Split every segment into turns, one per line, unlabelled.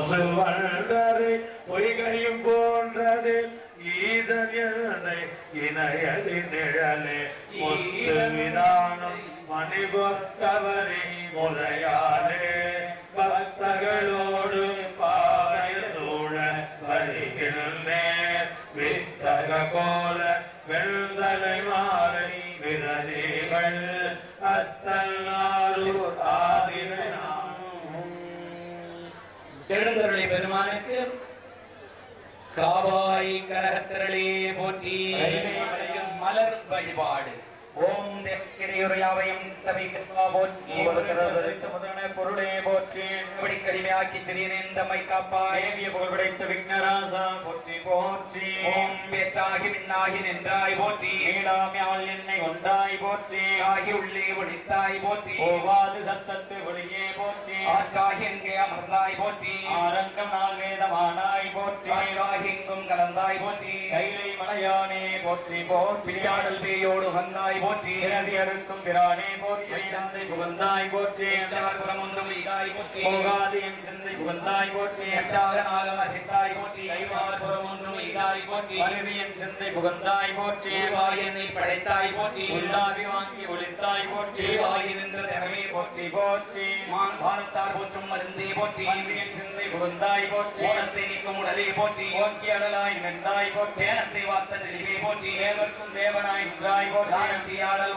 முசுவண்டரை பொய்கையும் போன்றது ஈதன் என்னை இணையடி நிழலே முத்து விதானம் மணிபொற்கவரி முறையாலே பக்தர்களோடு பாய சூழ வருகின்றேன் வித்தக கோல வெள்தலை மாலை விரதிகள் அத்தன்னாரூர் ஆதினை
எழுந்தருளை பெருமானுக்கு காவாய் கரகத்திரளே போற்றி மலர் வழிபாடு. ஓம் தெற்கிடையுரையாவையும் தவிக்கா போற்றி முதலான பொருளே போற்றி கடிமையாக்கி சிறியனை காப்பாய் புகழ் படைத்த விக்னராசா போற்றி போற்றி. ஓம் வேற்றாகி விண்ணாகி நின்றாய் போற்றி ஏழாம் யாழ் என்னை கொண்டாய் போற்றி ஆகி உள்ளே ஒளித்தாய் போற்றி ஓவாது சத்தத்து ஒளியே போற்றி ஆற்றாகி எங்கே அமர்ந்தாய் போற்றி ஆரங்கம் நாள் வேதமானாய் போற்றி ஆகி எங்கும் கலந்தாய் போற்றி கைலை மலையானே போற்றி போற்றி சாடல் பேயோடு வந்தாய் போற்றி அறுக்கும் பிரானே போற்றி சந்தை புகந்தாய் போற்றி புறமொன்றும் ஈராய் போற்றி போகாது என் சந்தை புகந்தாய் போற்றி அசித்தாய் போற்றி கைவார் புறமொன்றும் ஈராய் போற்றி அருவியன் சந்தை புகந்தாய் போற்றி வாயனை படைத்தாய் போற்றி உள்ளாவி வாங்கி ஒளித்தாய் போற்றி வாயி நின்ற தகவே போற்றி போற்றி வானத்தார் போற்றும் மருந்தே போற்றி என் சந்தை புகந்தாய் போற்றி ஓனத்தை நீக்கும் உடலே போற்றி ஓங்கி அடலாய் நின்றாய் போற்றி ஏனத்தை வார்த்த தெளிவே போற்றி தேவர்க்கும் தேவனாய் நின்றாய் போற்றி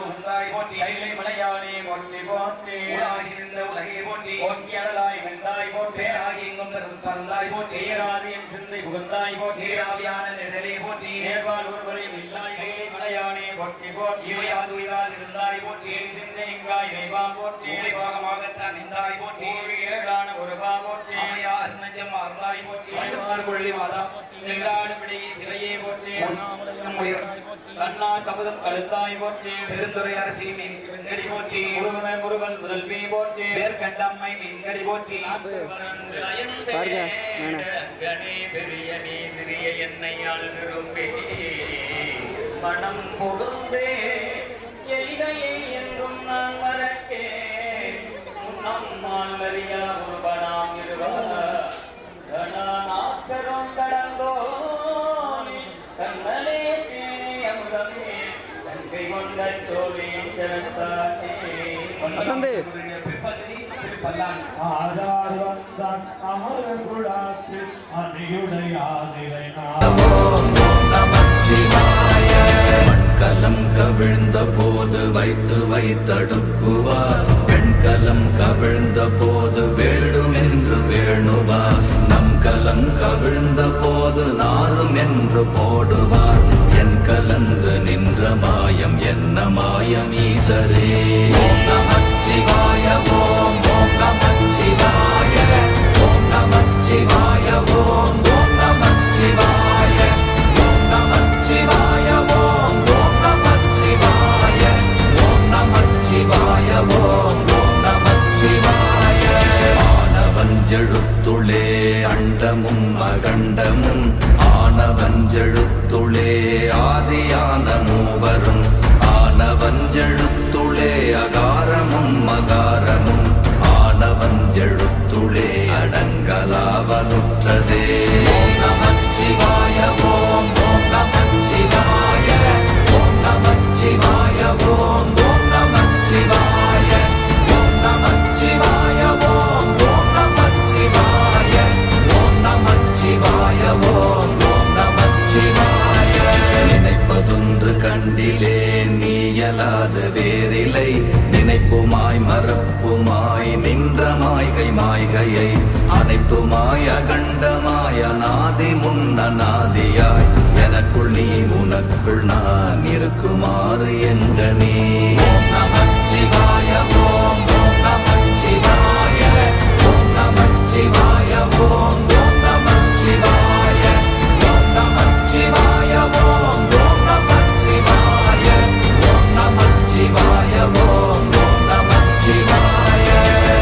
உந்தாய் போற்றி கைலை மலையானே போற்றி போற்றி ஆகி நின்ற உலகே போற்றி ஓங்கி அடலாய் வெந்தாய் போற்றி ஆகி எங்கும் பறந்தாய் போற்றி ஏராதியம் சிந்தை புகந்தாய் போற்றி ஏராவியான நிழலே போற்றி நேர்வால் ஒருவரையும் இல்லாய் கைலை மலையானே போற்றி போற்றி இவையாது உயிராது இருந்தாய் போற்றி என் சிந்தை எங்காய் இறைவா போற்றி பாகமாகத்தான் நின்றாய் போற்றி ஏழான ஒருவா போற்றி அம்மையார் நஞ்சம் ஆர்ந்தாய் போற்றி கொள்ளி மாதா செல்லாடு பிடி சிலையே போற்றி கண்ணார் கபதம் கழுத்தாய் போற்றி பெருந்துறை அரசி மீன்கடி போற்றி முருகன் முருகன் முதல்வி போற்றி பேர்கண்டம்மை மீன்கடி போற்றி பெரியனே சிறிய என்னையால் விரும்பி மனம் புகுந்தே எய்தையை என்றும் நான் மறக்கே நம்மால் வரியா உருவனாம் பெரும் கடந்தோ கண்ணலே தேனே அமுதமே கங்கை கொண்ட சோழியின் ஜனத்தானே வசந்தே
ஆதார் வந்தான் அமரன் குழாத்து அணியுடையாதிரை
மண்கலம் கவிழ்ந்த போது வைத்து வைத்தடுக்குவார் பெண்கலம் கவிழ்ந்த போது வேடும் என்று வேணுவார் நம் கலம் கவிழ்ந்த போது நாரும் என்று போடுவார் என் கலந்து நின்ற மாயம் என்ன மாயம் ஈசரே ஓம் நமச்சிவாய ஓம் ஓம் நமச்சிவாய ஓம் நமச்சிவாய ஓம் ஓம் நமச்சிவாய ஓம் நமச்சிவாய ஓம் ஓம் நமச்சிவாய ஓம் நமச்சிவாய ஓம் ஓம் நமச்சிவாய ஆனவஞ்செழுத்துளே அண்டமும் அகண்டமும் ஆனவஞ்செழுத்துளே ஆதியான மூவரும் ஆனவஞ்செழுத்துளே அகாரமும் மகாரமும் ஆனவஞ்செழுத்துளே அடங்கலாவலுற்றதே ஓம் நமச்சிவாய ஓம் ஓம் நமச்சிவாய ஓம் நமச்சிவாய ஓம் ஓம் நமச்சிவாய ஓம் நமச்சிவாய ஓம் ஓம் நமச்சிவாய ஓம் நமச்சிவாய ஓம் ஓம் நமச்சிவாய நினைப்பதொன்று கண்டிலே நீயலாது வேறில்லை நினைப்புமாய் மறப்புமாய் நின்ற மாய்கை மாய்கையை அனைத்துமாய் அகண்டமாய் அநாதி முன்னநாதியாய் எனக்குள் நீ உனக்குள் நான் இருக்குமாறு எங்கனே ஓம் நமச்சிவாய ஓம் ஓம் நமச்சிவாய ஓம் நமச்சிவாய ஓம் ஓம் நமச்சிவாய ஓம் நமச்சிவாய ஓம் ஓம் நமச்சிவாய ஓம் நமச்சிவாய ஓம் ஓம் நமச்சிவாய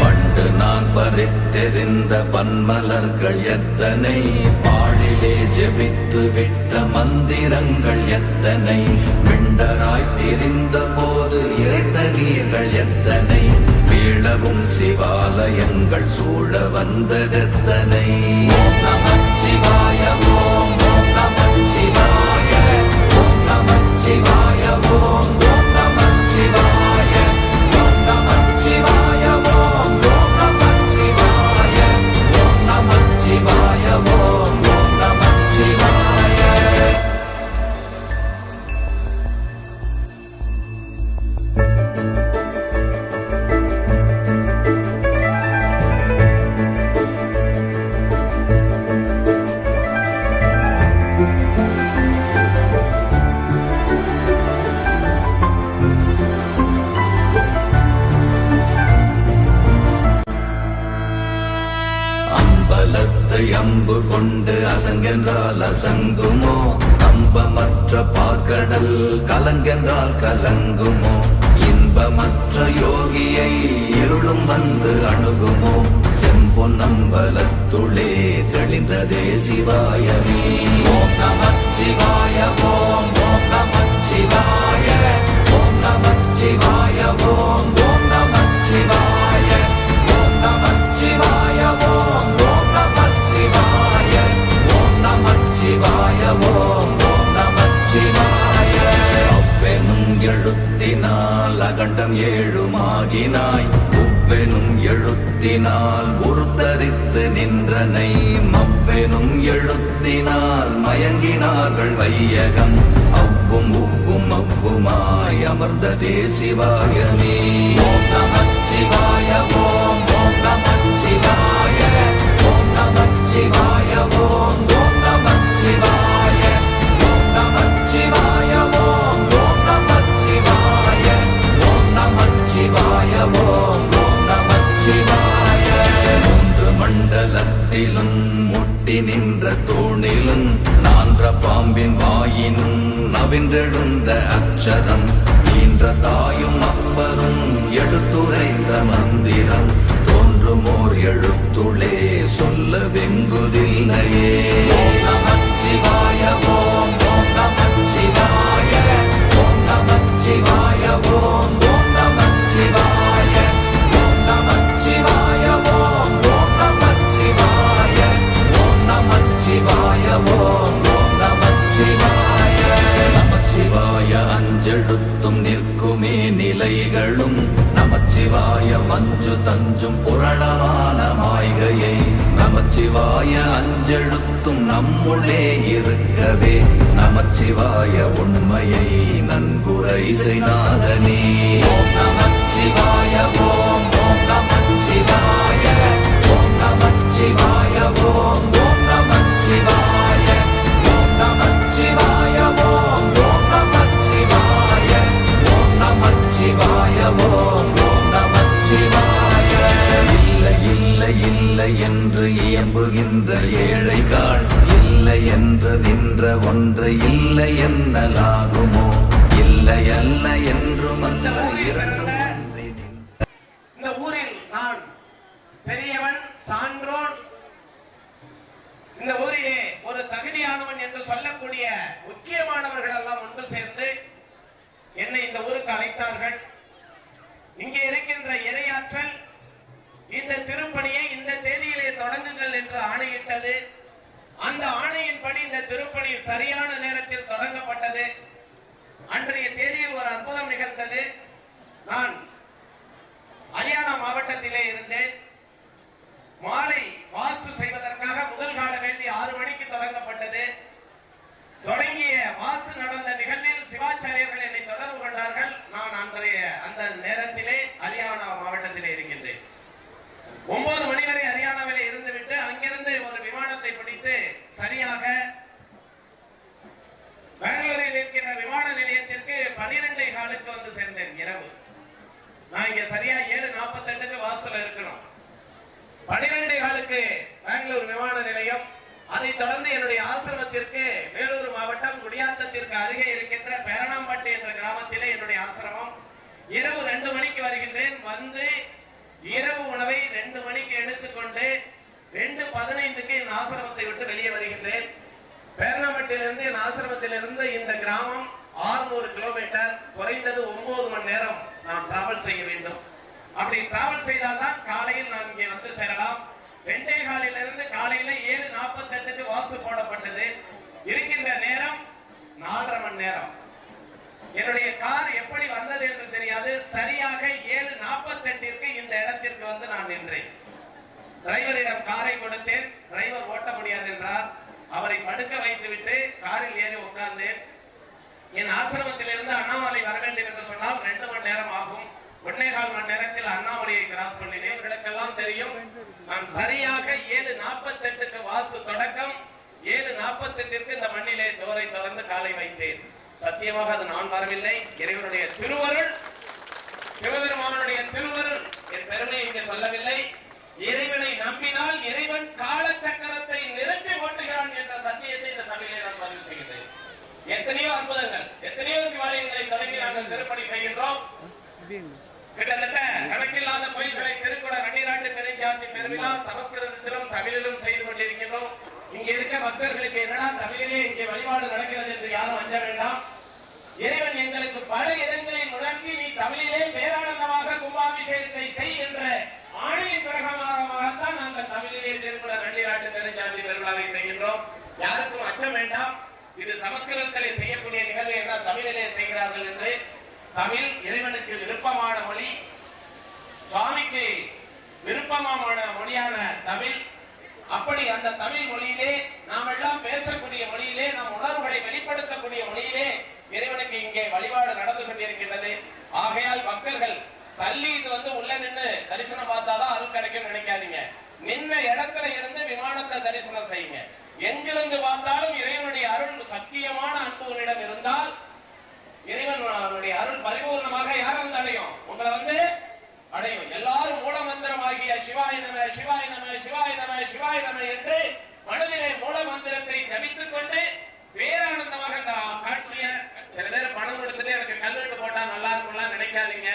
பண்டு நான் பறித்தெறிந்த பன்மலர்கள் எத்தனை பாழிலே ஜெபித்து விட்ட மந்திரங்கள் எத்தனை விண்டராய் திரிந்த போது இறைத்த நீர்கள் எத்தனை வீழ வினவும் சிவாலயங்கள் சூழ வந்ததெத்தனை. ஓம் நமச்சிவாய ஓம் ஓம் நமச்சிவாய ஓம் நமச்சிவாய ஓம் ஓம் நமச்சிவாய ஓம் நமச்சிவாய ஓம் ஓம் நமச்சிவாய ஓம் நமச்சிவாய ஓம் ஓம் நமச்சிவாய. அம்பலத்தை அம்பு கொண்டு அசங்கென்றால் அசங்குமோ, அம்பமற்ற பார்க்கடல் கலங்கென்றால் கலங்குமோ, இன்பமற்ற யோகியை இருளும் வந்து அணுகுமோ, செம்பொன்னம்பலத்துளே தெளிந்ததே சிவாயமே. ஓம் நமச்சிவாய ஓம் ஓம் நமச்சிவாய ஓம் நமச்சிவாய ஓம் ஓம் நமச்சிவாய ஓம் நமச்சிவாய ஓம் ஓம் நமச்சிவாய ஓம் நமச்சிவாய ஓம் ஓம் நமச்சிவாய. அவ்வெனும் எழுத்தினால் அகண்டம் ஏழுமாகினாய், உவ்வெனும் எழுத்தினால் உருத்தரித்து நின்றனை, மவ்வெனும் எழுத்தினால் மயங்கினார்கள் வையகம், அவ்வும் உவ்வும் அவ்வுமாய் அமர்ந்ததே சிவாயமே. ஓம் நமச்சிவாய ஓம் ஓம் நமச்சிவாய ஓம் நமச்சிவாய ஓம் ஓம் நமச்சிவாய ஓம் நமச்சிவாய ஓம் ஓம் நமச்சிவாய ஓம் நமச்சிவாய ஓம் ஓம் நமச்சிவாய. மூன்று மண்டலத்திலும் முட்டி நின்ற தூணிலும் நான்ற பாம்பின் வாயினும் நவின்றெழுந்த அக்ஷரம், ஈன்ற தாயும் அப்பரும் எடுத்துரைத்த மந்திரம், தோன்றுமோர் எழுத்துளே சொல்ல வெங்குதில்லையே. ஓம் நமச்சிவாய ஓம் ஓம் நமச்சிவாய ஓம் நமச்சிவாய ஓம் ஓம் நமச்சிவாய ஓம் நமச்சிவாய ஓம் ஓம் நமச்சிவாய ஓம் நமச்சிவாய ஓம் ஓம் நமச்சிவாய. நமச்சிவாய அஞ்செழுத்தும் நிற்குமே நிலைகளும், நமச்சிவாய மஞ்சு தஞ்சும் புரணமான மாய்கையை, நமச்சிவாய அஞ்செழுத்தும் நம்முள்ளே இருக்கவே, நமச்சிவாய உண்மையை நன்குரை செய்நாதனே. ஓம் நமச்சிவாய ஓம் ஓம் நமச்சிவாய ஓம் நமச்சிவாய ஓம் ஓம் நமச்சிவாய ஓம் நமச்சிவாய ஓம் ஓம் நமச்சிவாய ஓம் நமச்சிவாய ஓம் ஓம் நமச்சிவாய. இல்லை இல்லை இல்லை என்று இயம்புகின்ற ஏழைகாள், இல்லை என்று நின்ற ஒன்று இல்லை என்னலாகுமோ, இல்லை அல்ல என்றும் அல்ல இரண்டும் ஒன்றி நின்ற.
இந்த ஊரில் நான் பெரியவன் சான்றோன், இந்த ஊரிலே ஒரு தகுதியானவன் என்று சொல்லக்கூடிய முக்கியமானவர்கள் எல்லாம் ஒன்று சேர்ந்து என்னை இந்த ஊருக்கு அழைத்தார்கள். இங்கே இருக்கின்ற இறையாற்றல் இந்த திருப்பணியை இந்த தேதியிலே தொடங்குங்கள் என்று ஆணையிட்டது. அந்த ஆணையின்படி இந்த திருப்பணி சரியான நேரத்தில் தொடங்கப்பட்டது. அன்றைய தேதியில் ஒரு அற்புதம் நிகழ்ந்தது. நான் ஹரியானா மாவட்டத்திலே இருந்தேன். மாலை வாஸ்து செய்வதற்காக முதல் கால வேண்டி 6 மணிக்கு தொடங்கப்பட்டது. தொடங்கிய வாஸ்து நடந்த நிகழ்வில் சிவாச்சாரியர்கள் என்னை தொடர்பு கொண்டார்கள். நான் அன்றைய அந்த நேரத்திலே ஹரியானா மாவட்டத்திலே இருக்கின்றேன். 9 மணி வரை ஹரியானாவிலே இருந்துவிட்டு அங்கிருந்து ஒரு விமானத்தை பிடித்து சரியாக பெங்களூரில் இருக்கிற விமான நிலையத்திற்கு 12:15 வந்து சேர்ந்தேன் இரவு. நான் இங்க சரியா 7:48 வாசல்ல இருக்கணும். 12:15 பெங்களூர் விமான நிலையம். அதை தொடர்ந்து என்னுடைய ஆசிரமத்திற்கு வேலூர் மாவட்டம் குடியாத்தத்திற்கு அருகே இருக்கின்ற பேரணாம்பட்டு என்ற கிராமத்திலே என்னுடைய ஆசிரமம். இரவு 2 மணிக்கு வருகின்றேன். வந்து இரவு உணவை 2 மணிக்கு எடுத்துக்கொண்டு 2:15 என் ஆசிரமத்தை விட்டு வெளியே வருகின்றேன். பேரணாம்பட்டிலிருந்து என் ஆசிரமத்திலிருந்து இந்த கிராமம் 600 கிலோமீட்டர், குறைந்தது 9 மணி நேரம் நாம் டிராவல் செய்ய வேண்டும். அப்படி டிராவல் செய்தால்தான் காலையில் நான் இங்கே வந்து சேரலாம். 2:15 காலையில 7:48 வாஸ்து போடப்பட்டது. இருக்கின்ற நேரம் 4.5 மணி நேரம். என்னுடைய கார் எப்படி வந்தது என்று தெரியாது. சரியாக 7:48 இந்த இடத்திற்கு வந்து நான் நின்றேன். டிரைவரிடம் காரை கொடுத்தேன். டிரைவர் ஓட்ட முடியாது என்றார். அவரை படுக்க வைத்துவிட்டு காரில் ஏறி உட்கார்ந்தேன். என் ஆசிரமத்திலிருந்து அண்ணாமலை வர வேண்டும் என்று சொன்னால் 2 மணி நேரம் ஆகும். 1.25 மணி நேரத்தில் அண்ணாமலையை கிராஸ் பண்ணினேன். உங்களுக்கெல்லாம் தெரியும், நான் சரியாக 7:48 வாஸ்து தொடக்கம் 7:48 இந்த மண்ணிலே டோரை திறந்து காலை வைத்தேன். சத்தியமாக அது நான் வரவில்லை, இறைவனுடைய திருவருள், சிவபெருமானுடைய திருவருள். என் பெருமையை இங்கே சொல்லவில்லை. இறைவனை நம்பினால் இறைவன் காலச்சக்கரத்தை நிறுத்தி ஓட்டுகிறான் என்ற சத்தியத்தை இந்த சபையிலே நான் பதிவு செய்கிறேன். எத்தனையோ அற்புதங்கள், எத்தனையோ சிவாலயங்களை தொடங்கி நாங்கள் திருப்பணி செய்கின்றோம். கிட்டத்தட்ட கணக்கில்லாத கோயில்களை திருக்குட நன்னீராட்டு பெருஞ்சாத்தி பெருவிழா சமஸ்கிருதத்திலும் தமிழிலும் செய்து கொண்டிருக்கின்றோம். இங்க இருக்க பக்தர்களுக்கு என்னடா தமிழிலே இங்கே வழிபாடு நடக்கிறது என்று யாரும் அஞ்ச வேண்டாம். இறைவன் எங்களுக்கு பல இடங்களில் முழங்கி நீ தமிழிலே பேரானந்தமாக கும்பாபிஷேகத்தை செய் என்ற ஆணையின் பிரகாரமாகத்தான் நாங்கள் தமிழிலே திருக்குட நன்னீராட்டு பெருஞ்சாத்தி பெருவிழாவை செய்கின்றோம். யாருக்கும் அச்சம் வேண்டாம். இது சமஸ்கிருதத்திலே செய்யக்கூடிய நிகழ்வு என்ன தமிழிலே செய்கிறார்கள் என்று. தமிழ் இறைவனுக்கு விருப்பமான மொழி, சுவாமிக்கு விருப்பமான மொழியான தமிழ். அப்படி அந்த தமிழ் மொழியிலே நாம் எல்லாம் பேசக்கூடிய மொழியிலே, நம் உணர்வுகளை வெளிப்படுத்தக்கூடிய மொழியிலே இறைவனுக்கு இங்கே வழிபாடு நடந்து கொண்டிருக்கின்றது. ஆகையால் பக்தர்கள் தள்ளி இது வந்து உள்ள நின்று தரிசனம் பார்த்தாதான் அருள் கிடைக்கும் நினைக்காதீங்க. நின்ன இடத்துல இருந்து விமானத்தை தரிசனம் செய்யுங்க. எங்கிருந்து பார்த்தாலும் இறைவனுடைய அருள் சத்தியமான அன்பு உன்னிடம் இருந்தால் இறைவனுடைய அருள் பரிபூர்ணமாக யார் வந்து அடையும்? உங்களை வந்து அடையும். எல்லாரும் மூல மந்திரமாகிய சிவாய நம சிவாய நம சிவாய நம சிவாய நம என்று மனதிலே மூல மந்திரத்தை ஜபித்துக் கொண்டு பேரானந்தமாக இந்த காட்சியை, சில பேர் பணம் கொடுத்துட்டு எனக்கு கல்வெட்டு போட்டா நல்லா இருக்கும்லாம் நினைக்காதீங்க.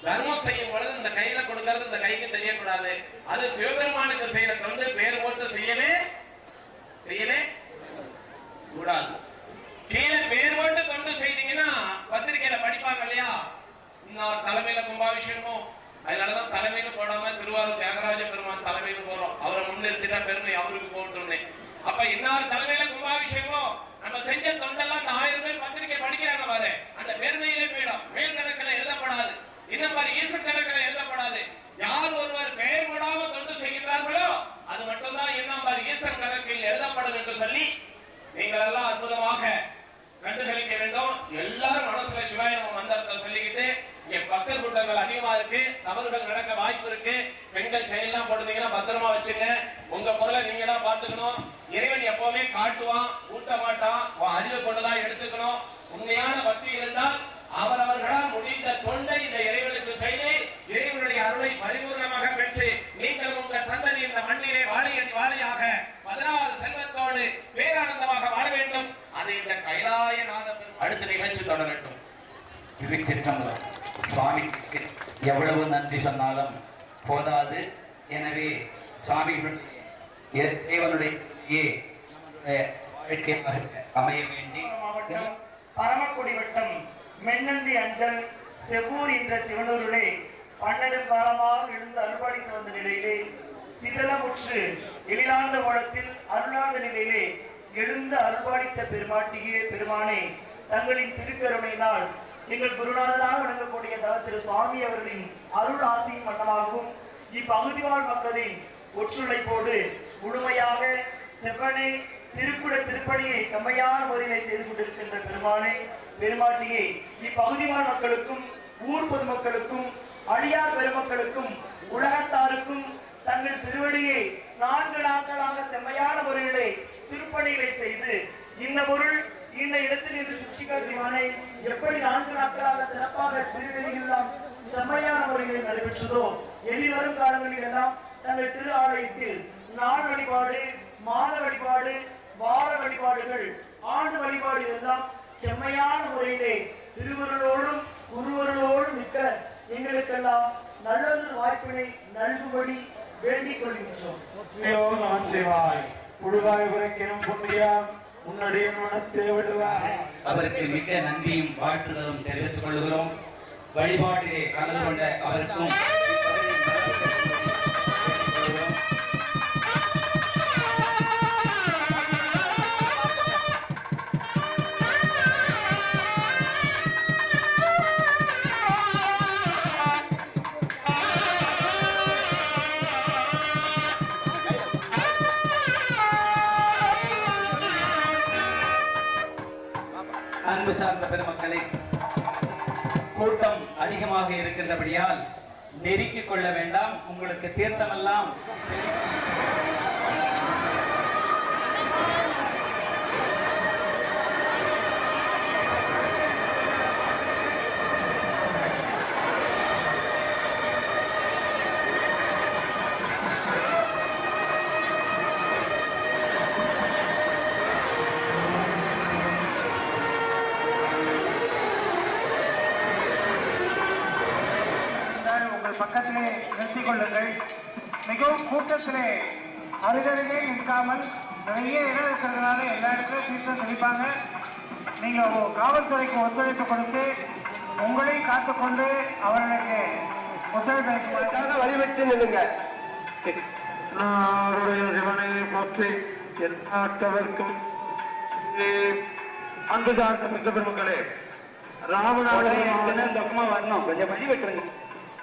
தர்மம் செய்யும் பொழுது இந்த கையில கொடுக்கறது இந்த கைக்கு தெரியக்கூடாது. அது சிவபெருமானுக்கு செய்யற தொண்டு பேர் போட்டு செய்யவே கூடாது. கீழே பேர் போட்டு தொண்டு செய்தீங்கன்னா பத்திரிகையில படிப்பாங்க இல்லையா, இன்னொரு தலைமையில கும்பாபிஷேகமோ, அதனாலதான் தலைமையில போடாம திருவாரூர் தியாகராஜ பெருமான் தலைமையில போறோம். அவரை முன்னிறுத்திட்டா பெருமை அவருக்கு போட்டுருந்தே. அப்ப இன்னார் தலைமையில கும்பாபிஷேகமோ, நம்ம செஞ்ச தொண்டெல்லாம் இந்த 1000 பேர் பத்திரிகை படிக்கிறாங்க பாரு, அந்த பெருமையிலே போயிடும். மேல் கணக்கில் எழுதப்படாது, இன்னும் பாரு ஈசன் கணக்கில் எழுதப்படாது. யார் ஒருவர் பெயர் போடாம தொண்டு செய்கிறார்களோ அது மட்டும்தான் என்ன பாரு ஈசன் கணக்கில் எழுதப்படும் என்று சொல்லி நீங்கள் எல்லாம் அற்புதமாக கண்டுகளிக்க வேண்டும். எல்லாரும் மனசுல சிவாய நம மந்திரத்தை சொல்லிக்கிட்டு, இங்க பக்தர் கூட்டங்கள் அதிகமா இருக்கு, தவறுகள் நடக்க வாய்ப்பு இருக்கு. பெண்கள் செயலாம் போடுறீங்கன்னா பத்திரமா வச்சுங்க. உங்க பொருளை நீங்க தான் பாத்துக்கணும். இறைவன் எப்பவுமே காட்டுவான், ஊட்ட மாட்டான். அறிவு கொண்டுதான் எடுத்துக்கணும். உண்மையான பக்தி இருந்தால் அவரவர்களால் முடிந்த தொண்டை இந்த இறைவனுக்கு செய்து இறைவனுடைய அருளை பரிபூர்ணமாக பெற்று நீங்கள் உங்கள் சந்ததி இந்த மண்ணிலே வாழையடி வாழையாக 16 செல்வத்தோடு பேரானந்தமாக வாழ வேண்டும். அது இந்த கைலாயநாத அடுத்த நிகழ்ச்சி தொடரட்டும்.
திருச்சிற்றம்பலம். சுவாமிக்கு எவ்வளவு நன்றி சொன்னாலும் போதாது. எனவே சுவாமிகளுடைய தேவனுடைய வாழ்க்கையாக அமைய வேண்டி
பரமக்குடி வட்டம் மென்னந்தி அஞ்சல் செவ்வூர் என்ற சிவனூரிலே 12 காலமாக எழுந்து அருள்பாலித்து வந்த நிலையிலே சிதலமுற்று எழிலார்ந்த கோலத்தில் அருளார்ந்த நிலையிலே எழுந்து அருள்பாலித்த பெருமானே, தங்களின் திருக்கருணையினால் எங்கள் குருநாதராக விளங்கக்கூடிய திரு சுவாமி அவர்களின் அருள் ஆசையின் வண்ணமாகவும் இப்பகுதி வாழ் மக்களின் ஒற்றுழைப்போடு முழுமையாக செவ்வனே திருக்குட திருப்பணியை செம்மையான முறையிலே செய்து கொண்டிருக்கின்ற பெருமாட்டியை இப்பகுதி வாழ் மக்களுக்கும் ஊர் பொதுமக்களுக்கும் அடியார் பெருமக்களுக்கும் உலகத்தாருக்கும் தங்கள் திருவடியை 4 நாட்களாக செம்மையான முறையிலே திருப்பணிகளை செய்து இன்ன பொருள் இந்த இடத்தில் இன்று சுற்றி காட்டினானே எப்படி 4 நாட்களாக சிறப்பாக திருவடிகளெல்லாம் செம்மையான முறையில் நடைபெற்றதோ எதிர்வரும் காலங்களில் எல்லாம் தங்கள் திரு ஆலயத்தில் நாள் வழிபாடு, மாத வழிபாடு, வார வழிபாடுகள், ஆண்டு வழிபாடு எல்லாம் செம்மையான முறையிலே திருவருளோடும் குருவருளோடும் மிக்க எங்களுக்கெல்லாம் நல்லதொரு வாய்ப்பினை நல்கும்படி வேண்டிக் கொள்கின்றோம்.
அவருக்கு மிக்க நன்றியும் வாழ்த்துதலும் தெரிவித்துக் கொள்கிறோம். வழிபாட்டிலே கலந்து கொண்ட அவருக்கும் அன்பு சார்ந்த பெருமக்களை, கூட்டம் அதிகமாக இருக்கின்றபடியால் நெருக்கிக் கொள்ள வேண்டாம். உங்களுக்கு தீர்த்தமெல்லாம்
பக்கத்திலே நிறுத்திக் கொள்ளுங்கள். மிகவும் கூட்டத்திலே அருகருகே நிற்காமல் நிறைய இடம் இருக்கிறதுனால எல்லா இடத்துலையும் தீர்த்தம் தெளிப்பாங்க. நீங்க காவல்துறைக்கு ஒத்துழைப்பு கொடுத்து உங்களை காத்துக்கொண்டு அவர்களுக்கு ஒத்துழைப்பு வழிபட்டு நில்லுங்க. சிவனை போற்றி எல்லாத்தவர்க்கும் அன்பு சார்ந்த மிக்க பெருமக்களே, ராமநாதன் பக்கமா வரணும். கொஞ்சம் வழி விட்டுருங்க.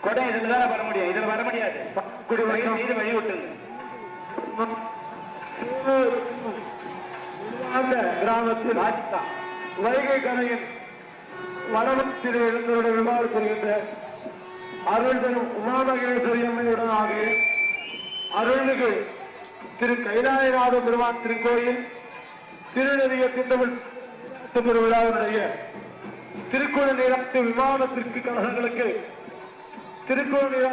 கொடை இதுல தான் வர முடியும், இதுல வர முடியாது. இது வழி விட்டுருங்க. கிராமத்தில் வைகை கரையில் வடமத்திலே எழுந்தவருடைய விவாதம் பெறுகின்ற அருள் தரும் உமாமகேஸ்வரி அம்மையுடனாக அருள்மிகு திரு கைலாயநாத பெருமான் திருக்கோயில் திருநெறிய திண்டமிழ் விழாவினுடைய திருக்குறள் நீராட்டு விமானத்திற்கு கழகங்களுக்கு திருக்குறள்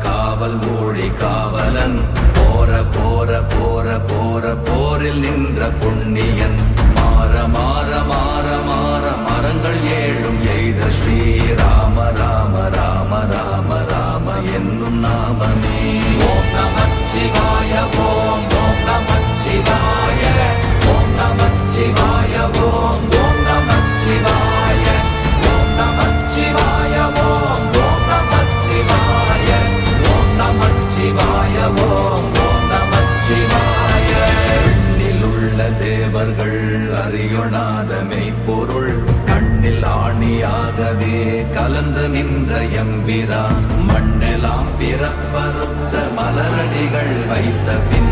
காவல் ஊழி காவலன் போர போர போர போர போரில் நின்ற புண்ணியன் மாற மாற மாற மாற மரங்கள் ஏழும் எய்த ஸ்ரீராம ராம ராம ராம ராம என்னும் நாமமே. ஓம் நமச்சிவாய ஓம் ஓம் நமச்சிவாய ஓம் நமச்சிவாய ஓம் ஓம் நமச்சிவாய பிரான் மண்ணெலாம் பிறப்பறுத்த மலரடிகள் வைத்த பின்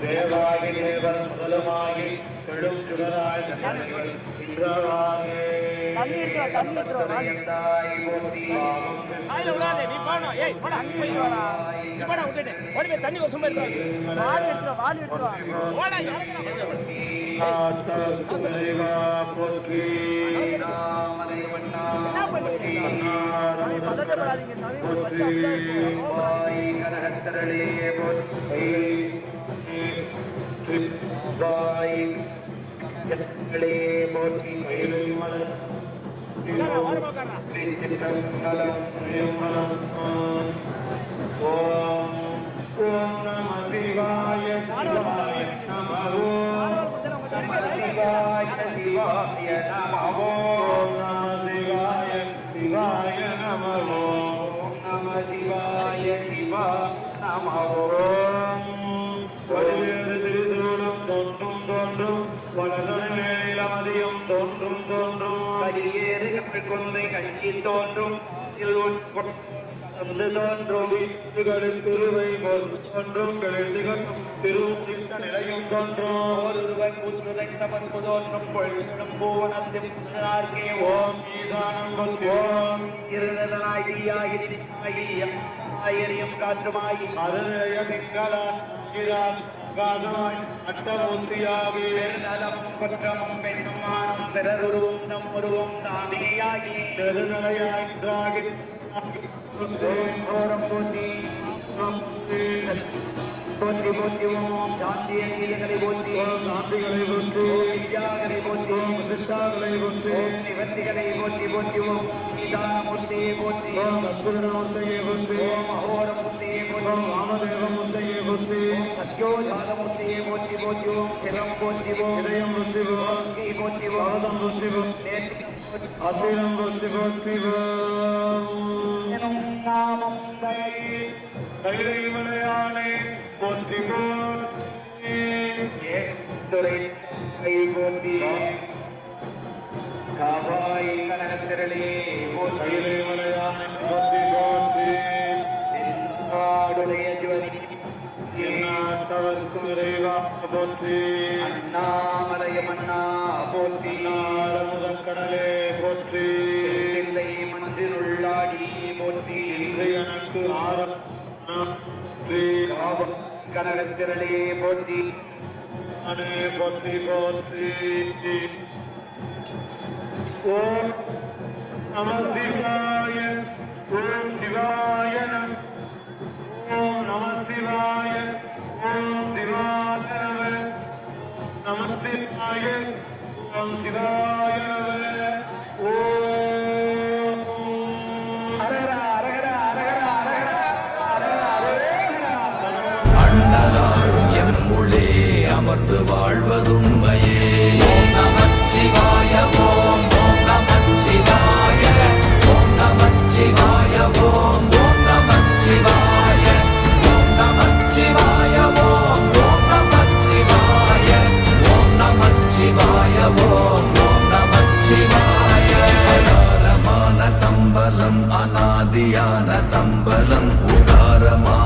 தேவாகி தேவர் முதலுமாகி கெடும் சுடராய்
தண்ணி ஒரு சும்மா
கொன்றை கட்சி தோன்றும் தோன்றும் திருவை தோன்றும் திருச்சித்த நிலையும் தோன்றும் ஒருவன் புத்துதைத்தவன் புதோன்றும் பொழுதும் பூவனத்தின் ஓம் ஈசானம் ஓம் இருந்ததனாகிரியும் காற்றுமாகி அருளைய திங்களான் காதமாய் அட்டமூர்த்தியாகி நலம் குற்றமும் பெண்ணுமானம் பிறருருவும் நம் உருவும் தானேயாகி பெருநிலையாகி போற்றி போற்றி ஓம் சாந்திகளை போற்றி ஓம் சாந்திகளை போற்றி வித்யாகளை போற்றி ஓம் வித்தாகளை போற்றி ஓம் நிவர்த்திகளை போற்றி போற்றி ஓம் நீதானமூர்த்தியை போற்றி ஓம் அற்புதமூர்த்தியை போற்றி ஓம் அகோரமூர்த்தியை போற்றி ஓம் வாமதேவமூர்த்தியை போற்றி ஓம் சத்யோஜாதமூர்த்தியை போற்றி போற்றி ஓம் சிரம் போற்றி ஓம் இதயம் போற்றி ஓம் ஸ்ரீ போற்றி ஓம் பாதம் போற்றி ஓம் அசீரம் போற்றி போற்றி ஓம் நாமம் கைலைமலையானே போற்றி போற்றி காவாய் கனகத்திரளே கைலைமலையானே போற்றி போற்றி நாடுடைய ஜோதி நாட்டவர்க்கும் இறைவா போற்றி அண்ணாமலையமண்ணா போற்றி நாடமுதக்கடலே போற்றி இல்லை மன்றிலுள்ளாடி போற்றி இன்று எனக்கு கனகத்திரளே போற்றி அனே போற்றி போற்றி ஓம் நம சிவாய ஓம் சிவாய ஓம் நம சிவாய ஓம் சிவாய நம சிவாய ஓம் சிவாய ஓம்
அண்ணலாரும் எம்முள்ளே அமர்ந்து வாழ்வதுண்மையே. ஓம் நமச்சிவாய ஓம் ஓம் நமச்சிவாய ஓம் நமச்சிவாய ஓம் ஓம் நமச்சிவாய ஓம் நமச்சிவாய ஓம் ஓம் நமச்சிவாய ஓம் நமச்சிவாய ஓம் ஓம் நமச்சிவாய. அகாரமான தம்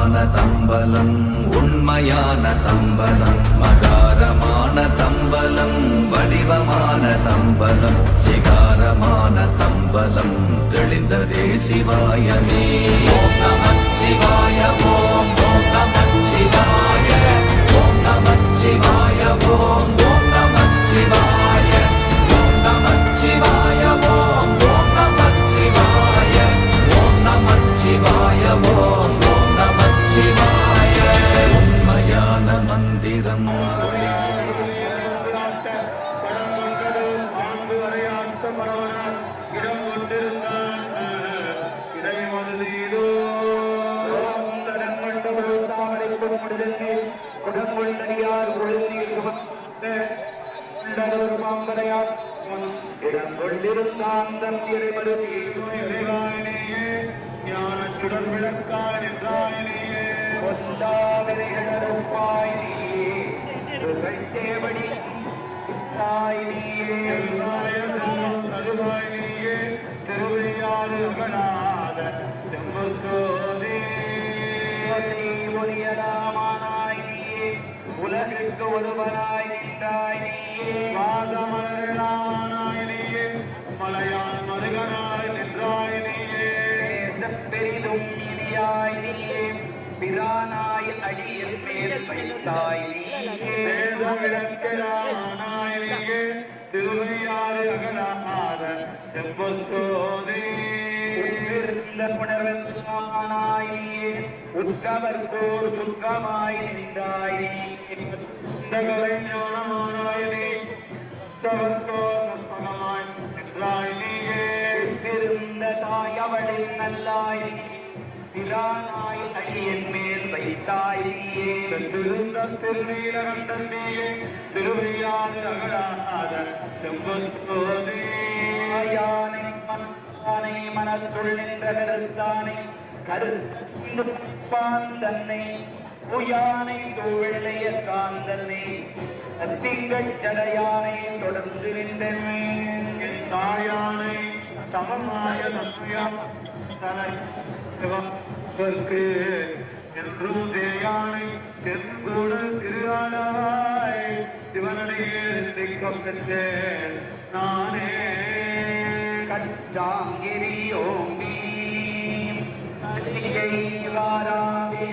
அகலமான தம்பலம் உண்மையான தம்பலம் மகாரமான தம்பலம் வடிவமான தம்பலம் சிகாரமான தம்பலம் தெளிந்ததே சிவாயமே ஓம் நமச்சிவாய ஓம் ஓம் நமச்சிவாய ஓம் நமச்சிவாய ஓம் ஓம் நமச்சிவாய ஓம் நமச்சிவாய ஓம் ஓம் நமச்சிவாய ஓம் நமச்சிவாய ஓம் ஓம் நமச்சிவாய உண்மையான மந்திரம்
இடங்கொண்டிருந்தாந்தம் இறைமருதி ஞானத்துடன் விளக்காய் நின்றாயினே ஒன்றாவிரையடப்பாய் நீயே தாய் நீயே தருவாய் நீயே திருவையாறு அகலாத செம்புத்தோதே ஒளியராமானாய் நீயே உலகிற்கு ஒருவனாய் நின்றாய் நீயே வாதமலராமானாய் நீயே மலையான் மருகனாய் நின்றாய் நீயே பெரிதும் இனியாய் நீயே பிரானாய் அடியில் மேல் வைத்தாய் நீயே விளக்கரானாய் நீயே திருவையாறு அகலாத செம்பொத்தோதே புணர்வனாய் நீயே உற்றவர்கோர் சுற்றமாய் நின்றாய் நீ ஞானமானாய் நீ உற்றவர்கோர் புத்தகமாய் நின்றாய் நீயே திருந்த தாயவளின் நல்லாய் பிரானாய் அடியின் மேல் வைத்தாய் நீயே திருந்த திருநீலகண்டன் நீயே திருவையாறு அகலாத செம்பொத்தோதே யானை மனத்துள் நின்ற கருத்தானை கருப்பான் தன்னை உயானை தோழைய காந்தனை திங்கள் சடையானை தொடர்ந்து நின்றமே என் தாயானை சமமாய தனக்கு என்றும் தேயானை தென்கூட திருவானாய் சிவனடையே திக்கம் பெற்றேன் நானே கச்சாங்கிரி ஓம்பி வாராமே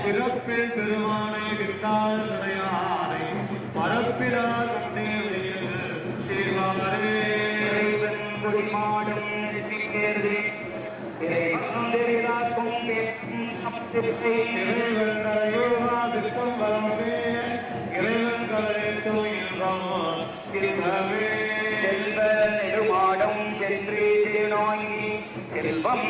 பிறப்பில் பெருமானை விட்டால் துணையானை பரப்பிலா இறைவன் குடிமாடும் செல்வம் சென்றே நோங்கி செல்வம்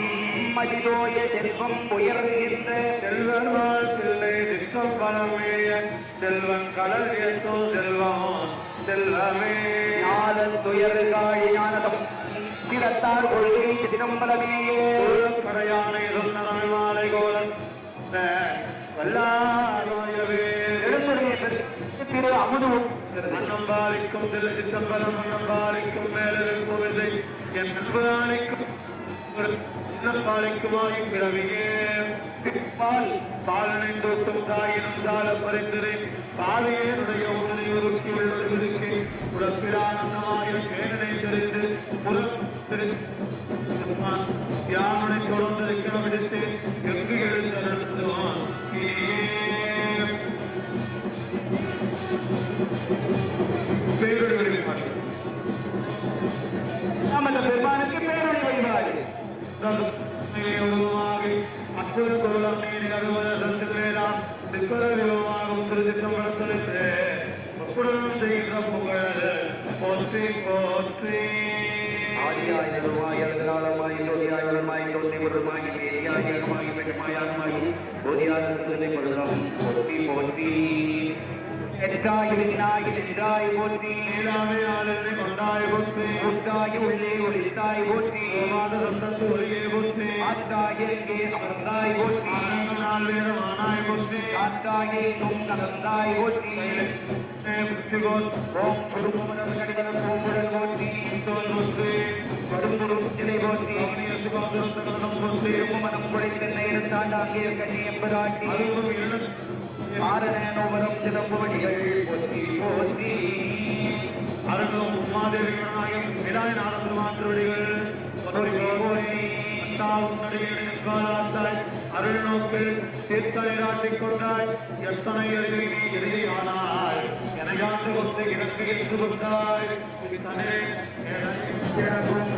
மதிதோய செல்வம் உயர்கின்ற செல்வன் பிள்ளை திட்டம் பலமேய செல்வன் கடல் ஏற்றோ செல்வம் செல்வமே ஞான துயர் காழி ஞானதம் திறத்தார் கொள்கை சிதம்பரமேயே கடையானை சொன்னமாலை கோலம் வல்லாரோயவே திரு அமுதும் மன்னம்பாலிக்கும் திரு சிதம்பரம் மன்னம்பாலிக்கும் மேலிருக்கும் விதை என் நண்பராணிக்கும் பாலிக்குமாய் பிறவியே பால் பாலனைந்தோட்டும் தாயினும் சால பரிந்துரை பாதையனுடைய உடனை உருக்கி உள்ளிருக்கே உடற்பிரானந்தமாயும் பேரனை தெரிந்து யானை தொடர்ந்திருக்கிற விடுத்து எங்கு எழுந்தருந்துவான் பேரொழி வழிபாடு நமது பெருமானுக்கு பேரொழி வழிபாடு அற்புத கோலம் நீர் அறுபத சந்து வேளாம் திருக்குறவாகும் திருச்சிற்றம்பலத்திலே ஒப்புடன் செய்கிற புகழ் போற்றி போற்றி ஆதியாய் நடுவாய் அருகாலமாய் ஜோதியாய் வருமாய் ஜோதி முருமாய் வேதியாய் ஏகமாய் பெருமாயாய் போதியாய் மதுரம் போற்றி போற்றி எட்டாய் விண்ணாய் நின்றாய் போற்றி ஏழாமே ஆளனை கொண்டாய் போற்றி உண்டாய் உள்ளே ஒளித்தாய் போற்றி சந்தத்து ஒளியே போற்றி ஆத்தாய் எங்கே அமர்ந்தாய் போற்றி நாள் வேதமானாய் போற்றி ஆத்தாய் எங்கும் கலந்தாய் போற்றி ஓம் குருமுடன் கடிதம் பூங்குடல் போற்றி போற்றி கருங்குருத்தினை போற்றி மனம் குழைத்தென்னை இருந்தாண்டாங்கே கண்ணியம்பராட்டி ஆரணோவரம் சிலம்புவடிகள் போற்றி போற்றி
அரங்கம் உமாதேவி நாயகம் விடாயநாத பெருமான் திருவடிகள் அருள் நோக்கு தீர்த்தலை ராட்டிக் கொண்டாய் எத்தனை அறிவை நீ இறுதியானாய் எனையாண்டு கொண்டு எனக்கு என்று கொண்டாய் தனே எனக்கும்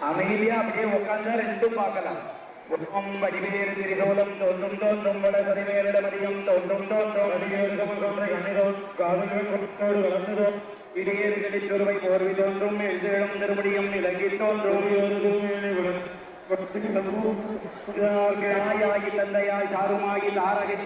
அமைதியா அப்படியே உட்கார்ந்தா ரெண்டும் பார்க்கலாம். உருவம் வடிவேறு திரிதோலம் தோன்றும் தோன்றும் வட பதிவேறிட மதியம் தோன்றும் தோன்றும் காதலோடு வளர்ந்ததோ இடையேறுகளில் ஒருவை போர்வி தோன்றும் எழுதேழும் திருமுடியும் இலங்கி தோன்றும் தாயாகி தந்தையாய் சாருமாகி தாரகை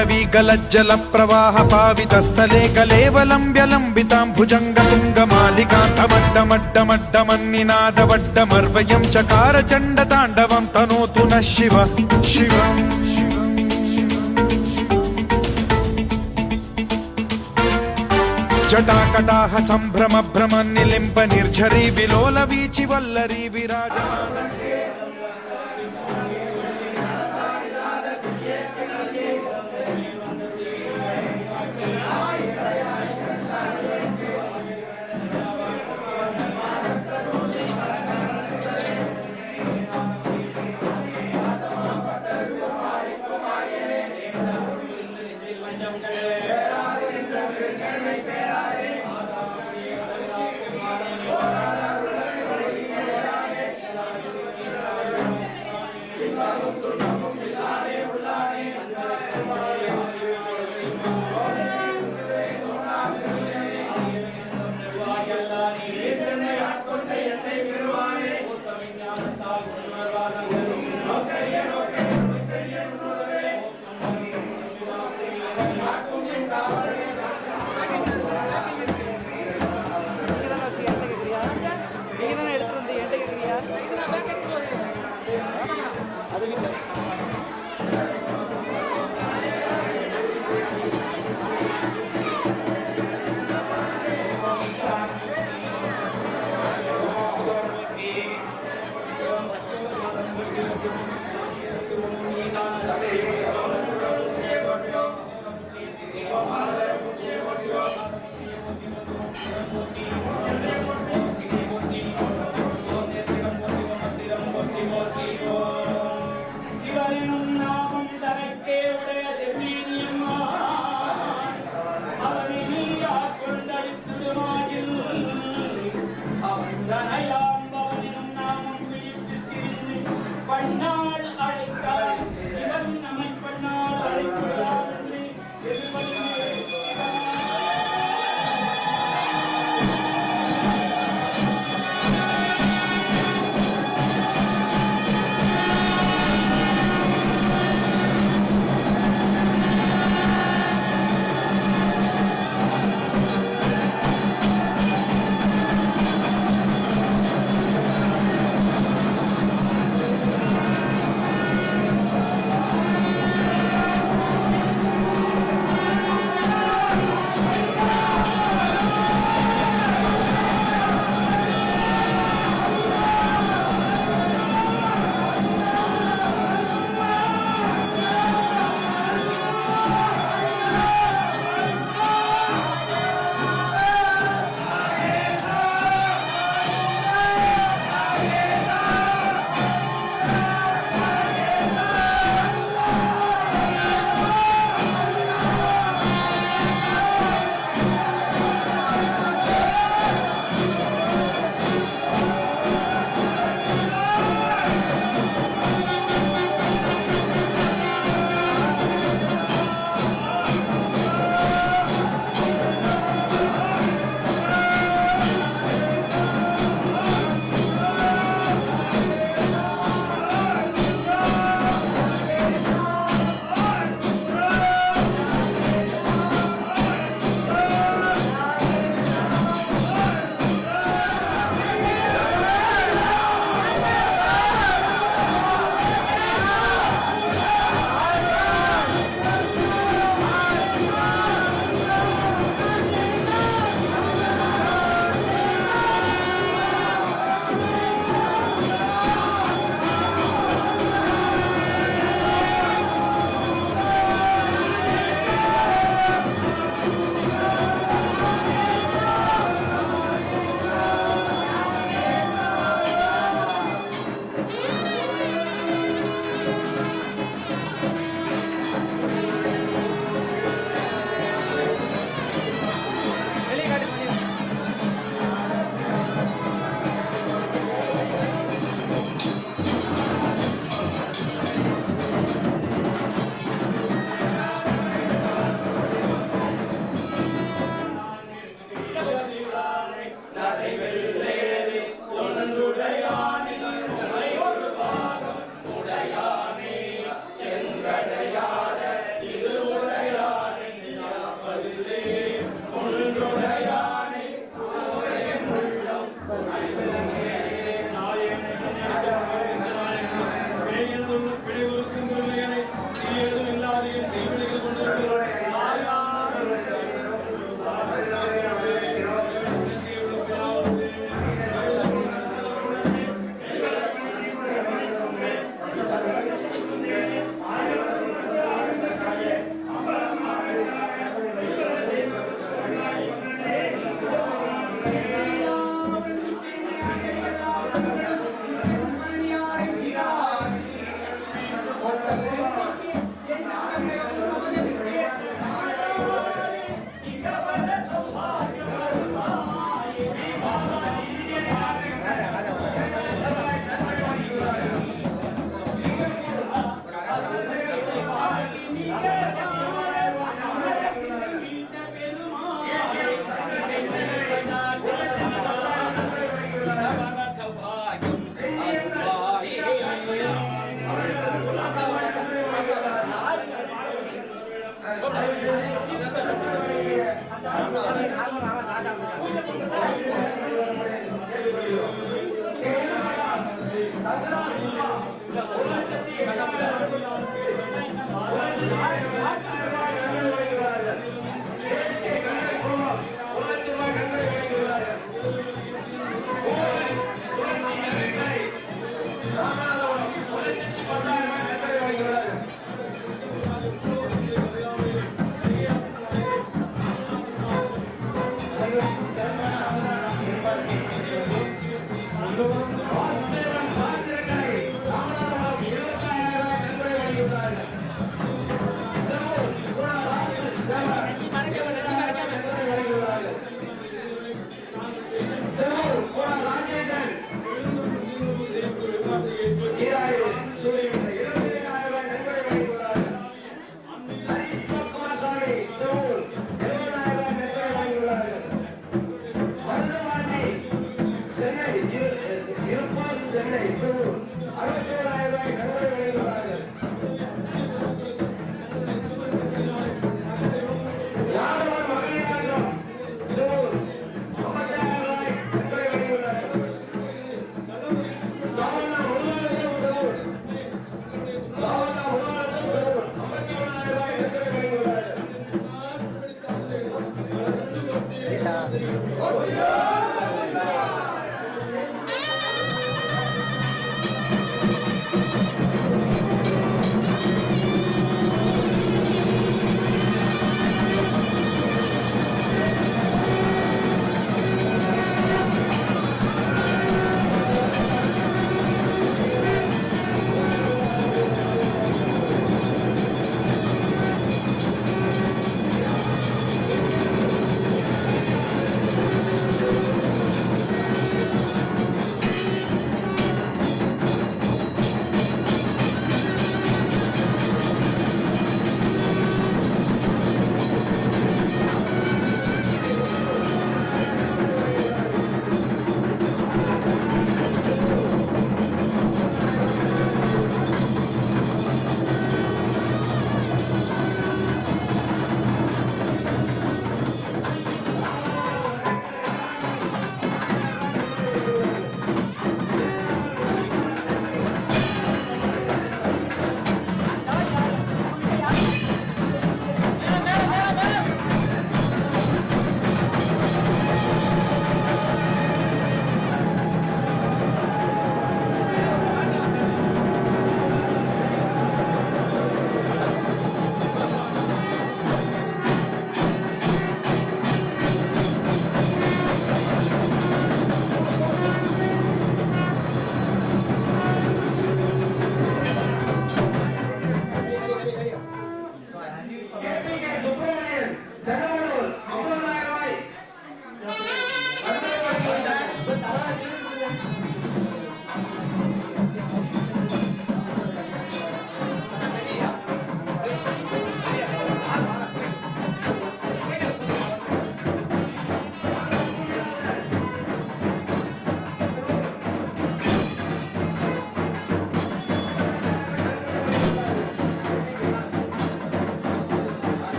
पटवीगलज्जल प्रवाह पावितस्थले कलेवलम्ब्य लम्बितां भुजङ्गतुङ्गमालिकान्तमड्डमड्डमड्डमन्निनादवड्डमर्वयं चकार चण्डताण्डवं तनोतु नः शिव शिव जटाकटाह सम्भ्रम भ्रम निलिम्ब निर्झरी विलोल वीचि वल्लरी विराजमान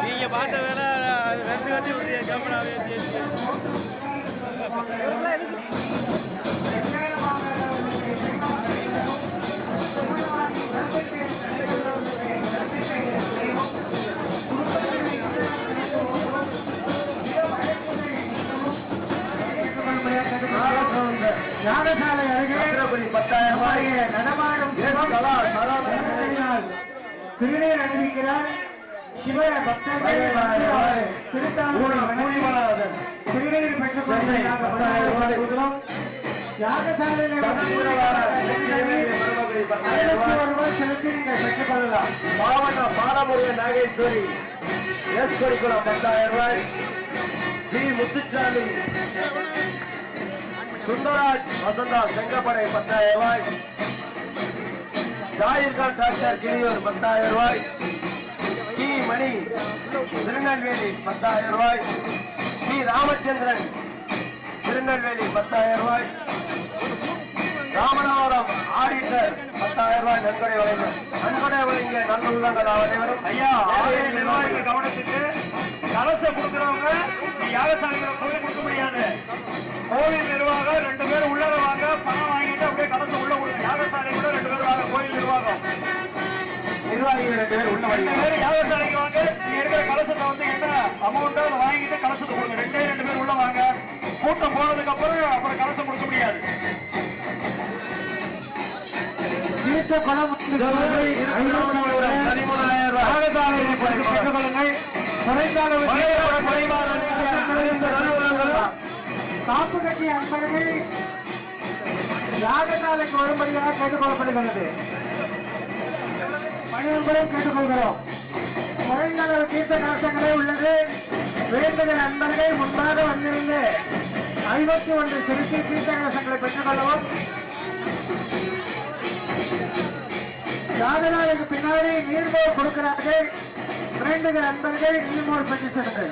நீங்க பார்த்த வேலை ரெண்டு கட்டி விட்டு கேமராவே
யாகசாலை அருகே 10,000 ரூபாய் நடமாடும் திருநீர் அறிவிக்கிறார் சிவ பக்தர்கள் திருநீர் பெற்றுக் கொண்டு யாகசாலையில் ரூபாய் செலுத்தி நீங்கள் பெற்றுக் கொள்ளலாம்.
பாலமுருகன் நாகேஸ்வரி எஸ் கொடிக்குளம் 10,000 ரூபாய். ஜி முத்துச்சாமி சுந்தராஜ் வசந்தா செங்கப்படை 10,000 ரூபாய். ஜாயிர்கான் டாக்டர் கிளியூர் 10,000 ரூபாய். கி மணி திருநெல்வேலி 10,000 ரூபாய். சி ராமச்சந்திரன் திருநெல்வேலி 10,000 ரூபாய். ராமநாதபுரம் ஆடிட்டர் 10,000 ரூபாய் நன்கொடை வழங்க. நன்கொடை வழங்கிய நல்லுள்ளங்கள் அனைவரும் ஐயா நிர்வாகிகள் கவனத்துக்கு கலசம் கொடுக்கிறவங்க யாகசாலைகளை போய் கொடுக்க முடியாது. கோவில் நிர்வாகம் 2 பேர் உள்ள வாங்க, பணம் வாங்கிட்டு அப்படியே கலசம் உள்ள கொடுங்க. யாகசாலை கூட 2 பேர் வாங்க. கோயில் நிர்வாகம் நிர்வாகிகள் 2 பேர் உள்ள வாங்க. யாகசாலைக்கு வாங்க. நீங்க இருக்கிற கலசத்தை வந்து என்ன அமௌண்ட் அதை வாங்கிட்டு கலசத்தை கொடுங்க. 2 பேர் உள்ள வாங்க. கூட்டம் போனதுக்கு அப்புறம் கலசம் கொடுக்க முடியாது.
காப்பு கட்டிய அன்பர்கள் யாகசாலைக்கு வரும்படியாக கேட்டுக்கொள்ளப்படுகிறது. பணியன்பரும் கேட்டுக்கொள்கிறோம். குறைந்த தீர்த்த கலசங்களே உள்ளது. வேண்டுகிற நண்பர்கள் முன்பாக வந்திருந்து 51 செலுத்தி தீர்த்த கலசங்களை பெற்றுக் கொள்ளவும். யாகசாலைக்கு பின்னாடி நீர்மோர் கொடுக்கிறார்கள். வேண்டுகிற நண்பர்கள் நீர்மோர் பெற்று செல்லுங்கள்.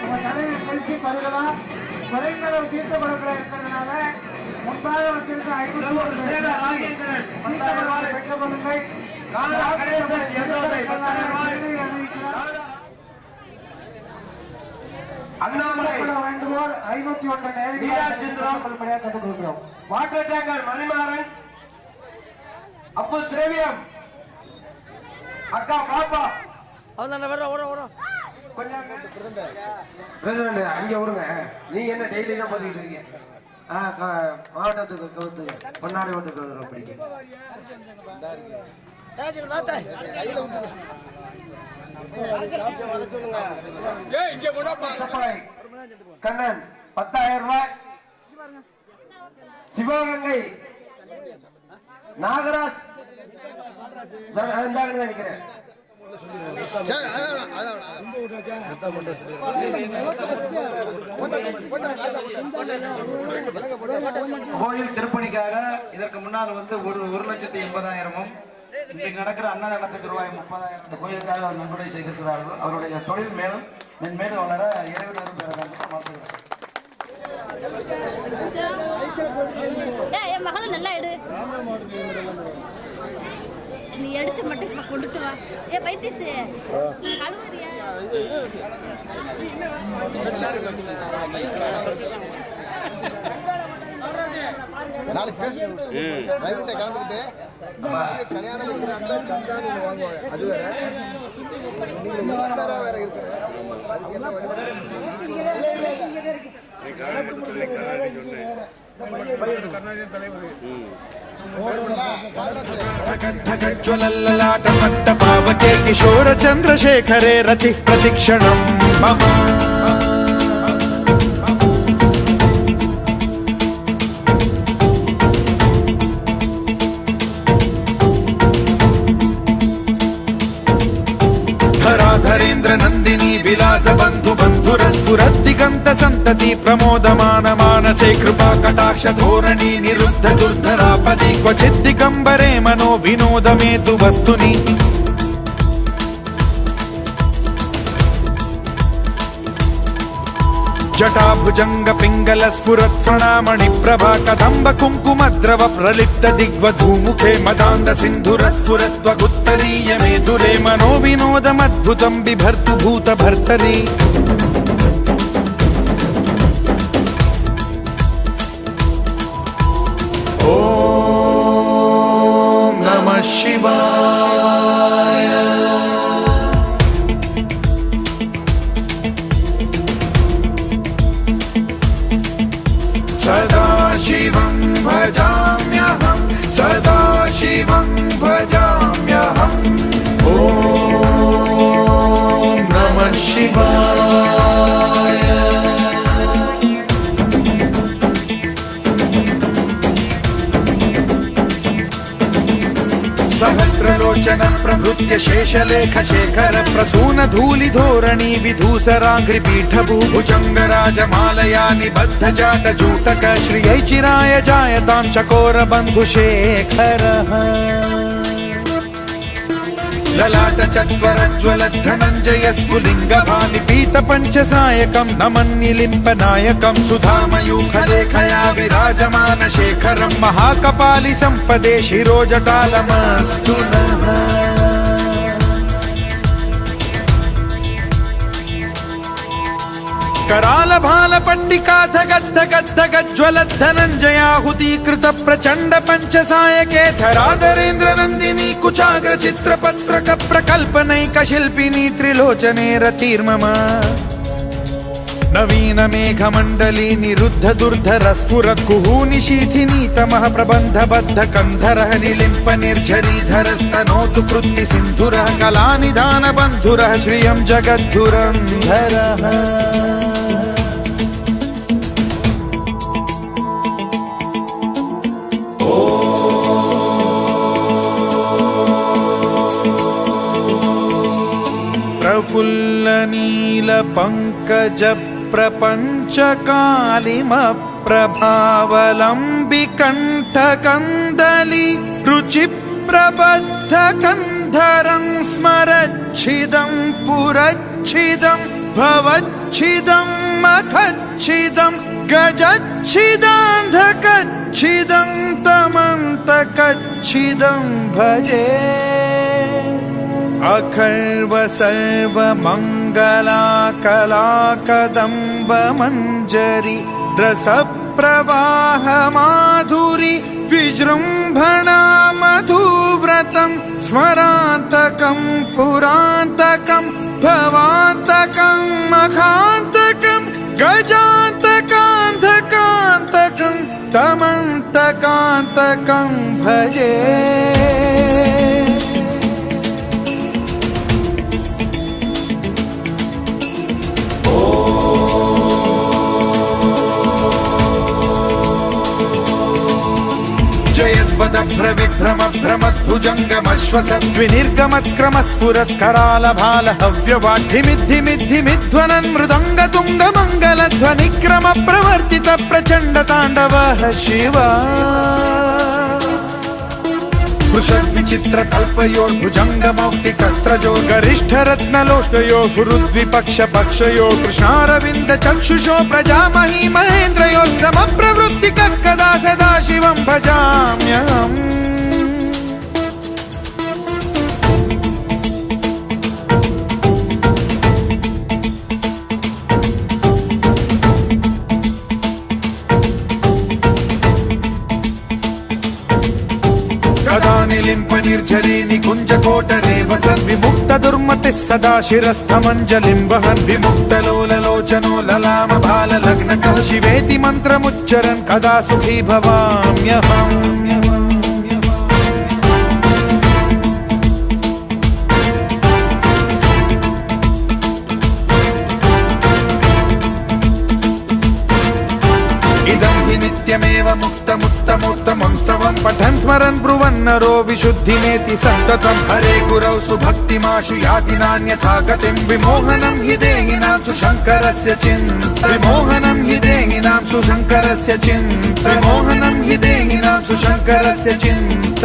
உங்க தலையில் கழிச்சு பருகலாம். குறைந்த தீர்த்த பொருட்களை இருக்கிறதுனால முன்பாக வந்திருக்க 500 பெற்றுக் கொள்ளுங்கள்.
அண்ணாமலை
வேண்டுகோள் 51 நேரம் கற்றுக் கொடுக்கிறோம்.
வாட்டர் டேங்கர் மணிமாறன் அப்போ திரவியம் அக்கா பாப்பா பிரசிடண்ட் அங்க விடுங்க. நீங்க என்ன டெய்லி தான் பார்த்துக்கிட்டு இருக்கீங்க? மாவட்டத்துக்கு கவுத்துக்கு பொன்னாடி ஓட்டுக்கு பிடிக்கும். கண்ணன் 10,000 ரூபாய். சிவகங்கை நாகராஜ் நினைக்கிறேன்.
கோயில் திருப்பணிக்காக இதற்கு முன்னால் வந்து 1,80,000 இன்றைக்கு நடக்கிற அன்னதானத்துக்கு ரூபாய் 30,000 இந்த கோயிலுக்காக நன்கொடை செய்திருக்கிறார்கள். அவருடைய தொழில் மேலும் மென்மேலும் வளர இறைவனரும் பெற வேண்டும் வாழ்த்துகிறேன்.
என் மகளை நல்லா எடு. நீ எடுத்து மட்டும் கொண்டுட்டு வா. ஏ பைத்தியசு அழுவறியா?
நாளைக்கு பேசுறேன். கலந்துக்கிட்டு கல்யாணம் வாங்குவாங்க. அது வேற வேற இருக்கு.
ಜ್ವಲಲ್ಲಲಾಟ ಪಟ್ಟ ಪಾವಕೆ ಕಿಶೋರ ಚಂದ್ರಶೇಖರೇ ರತಿ ಪ್ರತಿಕ್ಷಣಂ ಧರೇಂದ್ರ ನಂದಿನಿ ವಿಲಾಸ ಬಂಧು ಬಂಧುರ ಸ್ಫುರದ್ದಿಗಂತ ಸಂತತಿ ಪ್ರಮೋದಮಾನ ಮಾನಸೆ ಕೃಪಾ ಕಟಾಕ್ಷ ಧೋರಣಿ ನಿರುದ್ಧ ದುರ್ಧರಾಪದಿ ಕ್ವಚಿತ್ ದಿಗಂಬರೆ ಮನೋ ವಿನೋದ ಮೇತು ವಸ್ತುನಿ ಜಟಾಭುಜಂಗ ಪಿಂಗಲ ಸ್ಫುರತ್ ಪ್ರಣಾಮಣಿ ಪ್ರಭಾ ಕದಂಬ ಕುಂಕುಮದ್ರವ ಪ್ರಲಿಪ್ತ ದಿಗ್ವಧೂಮುಖೆ ಮದಾಂಧ ಸಿಂಧುರ ಸ್ಫುರತ್ವ ಗುತ್ತರೀಯ ಮೇದುರೆ ಮನೋ ವಿನೋದಮದ್ಭುತಂ ಬಿಭರ್ತು ಭೂತ ಭರ್ತರಿ ಓಂ ನಮಃ ಶಿವಾಯ. भजाम्यहं सदा शिवं भजाम्यहम् ॐ नमः शिवाय सहस्रलोचन प्रभृत्य शेषलेख शेखर प्रसून धूलि धोरणी विधूसराग्रि पीठ भूभुजंगराजमालया निबद्ध जाट जूटक श्रियै चिराय जायतां चकोर बंधु शेखरः ललाट चत्वरज्वल धनञ्जय स्फुलिंग भानि पीत पंचसायकं नमन्निलिम्प नायकं सुधामयूखलेखया विराजमान शेखरं महाकपालि संपदे शिरोजटालमस्तु नः कराल भाल पट्टिका धगद्ध गद्ध गज्ज्वलद् धनञ्जयाहुतीकृत प्रचण्ड पंचसायके धराधरेन्द्र नन्दिनी कुचाग्र चित्रपत्रक प्रकल्पनैक शिल्पिनी त्रिलोचने रतिर्मम नवीन मेघमण्डली निरुद्ध दुर्धर स्फुर कुहूनि शीथिनी तमः प्रबन्ध बद्ध कन्धरः निलिम्प निर्झरीधरस्तनोतु कृत्ति सिन्धुरः कलानिधान बन्धुरः श्रियं जगद्धुरन्धरः प्रफुल्ल नील पंकज प्रपंच कालिम प्रभावलंबि कंठ कंदली रुचि प्रबद्ध कंधरं स्मरच्छिदं पुरच्छिदं भवच्छिदं मखच्छिदं गजच्छिदान्धकच्छिदं तमन्तकच्छिदं भजे अखर्व सर्व मंगला कला कदम्ब मंजरी रस प्रवाह माधुरी विजृंभणा मधुव्रतं स्मरान्तकं पुरान्तकं भवान्तकं मखान्तकं गजान्तकान्धकान्तकं तमन्तकान्तकं भजे भ्रविभ्रम भ्रमद्भुजङ्गमश्वसद्विनिर्गमत्क्रम स्फुरत्कराल भाल हव्यवाढ्धिमिद्धिमिद्धिमिध्वनन् मृदङ्ग तुङ्ग मङ्गलध्वनिक्रम प्रवर्तित प्रचण्ड ताण्डवः शिवा स्पृशद्विचित्र कल्पयोर्भुजङ्ग मौक्तिकस्त्रजो गरिष्ठ रत्नलोष्टयो सुहृद्विपक्ष पक्षयो कृष्णारविन्द चक्षुषो प्रजामही महेन्द्रयो समप्रवृत्तिकः कदा सदा शिवं भजाम्यहम् निलिम्प निर्झरी निकुंज कोटरे वसन् विमुक्त दुर्मतिः सदा शिरस्थमञ्जलिं वहन् विमुक्त लोललोचनो ललाम भाल लग्नकः शिवेति मन्त्रमुच्चरन् कदा सुखी भवाम्यहम् नित्यमेव मुक्तमुत्तमोत्तमं स्तवं पठन् स्मरन् ब्रुवन्नरो विशुद्धिमेति सन्ततं हरे गुरौ सुभक्तिमाशु याति नान्यथा गतिं विमोहनं हि देहिनां सुशङ्करस्य चिन्त विमोहनं हि देहिनां सुशङ्करस्य चिन्त विमोहनं हि देहिनां सुशङ्करस्य चिन्त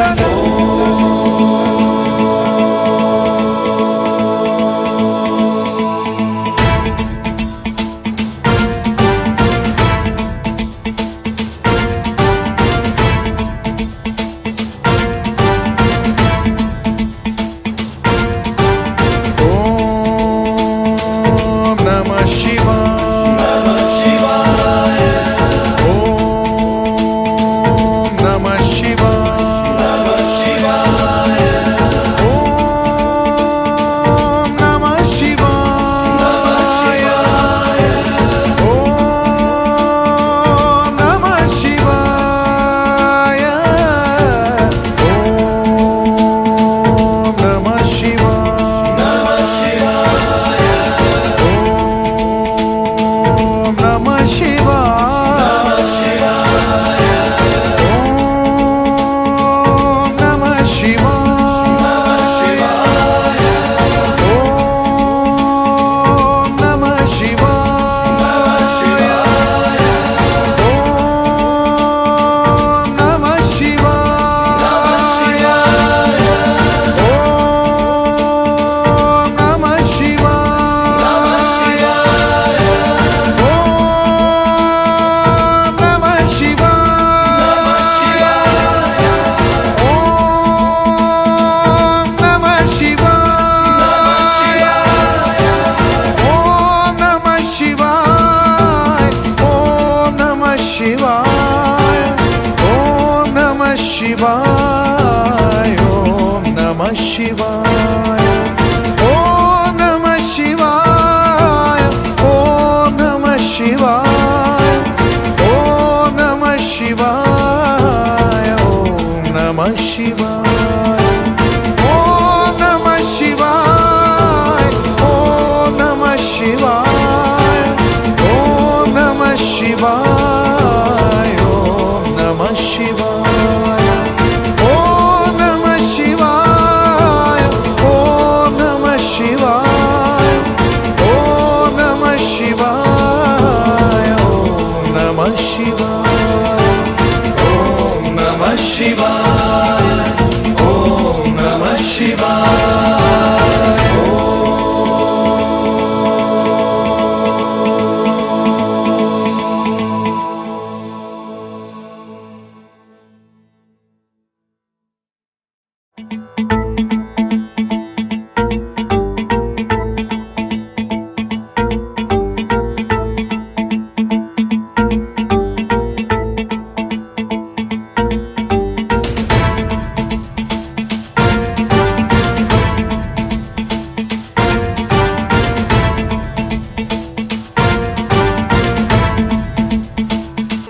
சிவாய ஓம் நம சிவாய ஓம் நம சிவாய ஓம் நம சிவாய ஓம் நம சிவாய ஓம் நம சிவாய ஓம் நம சிவாய ஓம் நம சிவாய ஓம் நம சிவாய ஓம் நம சிவாய ஓம் நம சிவாய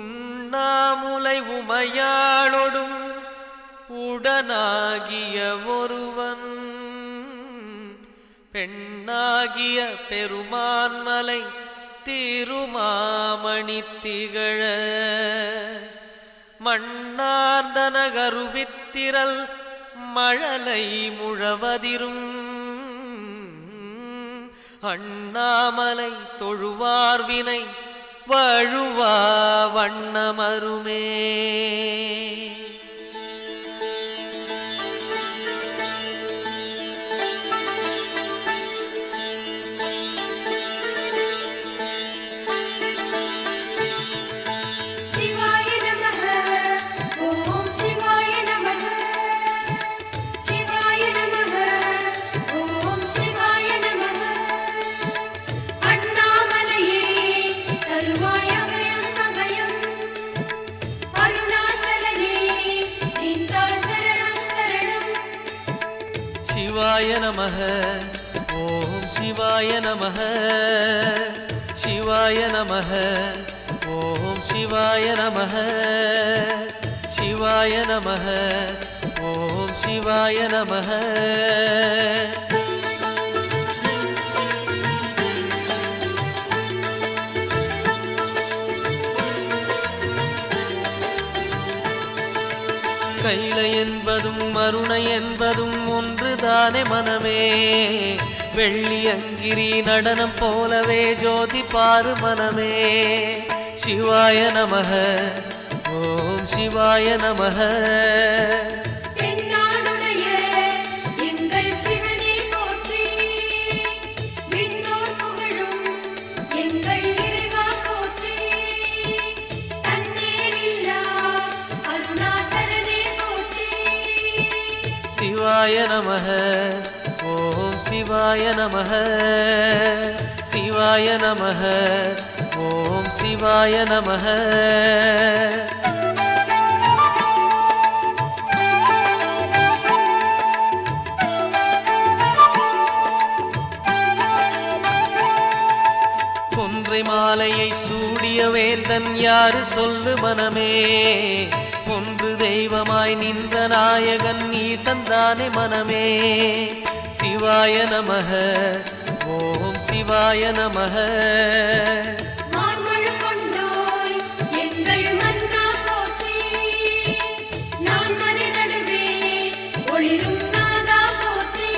உண்ணாமுலை உமையாளொடும் உடனாகிய ஒருவன் பெண்ணாகிய பெருமான்மலை திருமாமணி திகழ மண்ணார்ந்தன கருவித்திரல் மழலை முழவதிரும் அண்ணாமலை தொழுவார்வினை வழுவா வண்ணமருமே
சிவாய நமः ஓம் சிவாய நமः சிவாய நமः ஓம் சிவாய நமः அண்ணாமலையே தருவாய் அபயம் அபயம் அருணாச்சலனே நின்றாள் சரணம் சரணம்
சிவாய நமः ஓம் சிவாய நமः சிவாய நமः ஓம் சிவாய நமः சிவாய நமः ஓம் சிவாய நமः கைலை என்பதும் மருணை என்பதும் ஒன்றுதானே மனமே வெள்ளி அங்கிரி நடனம் போலவே ஜோதி பாரு மனமே சிவாய நமः ஓம் சிவாய நமः
தென்னாடுடைய எங்கள் சிவனே போற்றி விண்ணோர் புகழும் எங்கள் இறைவா போற்றி தன்னேரில்லா அருணாச்சலனே போற்றி
சிவாய நமः ஓம் சிவாய நமः சிவாய நமः ஓம் சிவாய நமः கொன்றை மாலையை சூடிய வேந்தன் யாரு சொல்லு மனமே ஒன்று தெய்வமாய் நின்ற நாயகன் ஈசந்தானே மனமே சிவாய நமः ஓம் சிவாய நமः
மான்மழு கொண்டோய் எங்கள் மன்னா போற்றி நான் மறை நடுவே ஒளிரும் நாதா போற்றி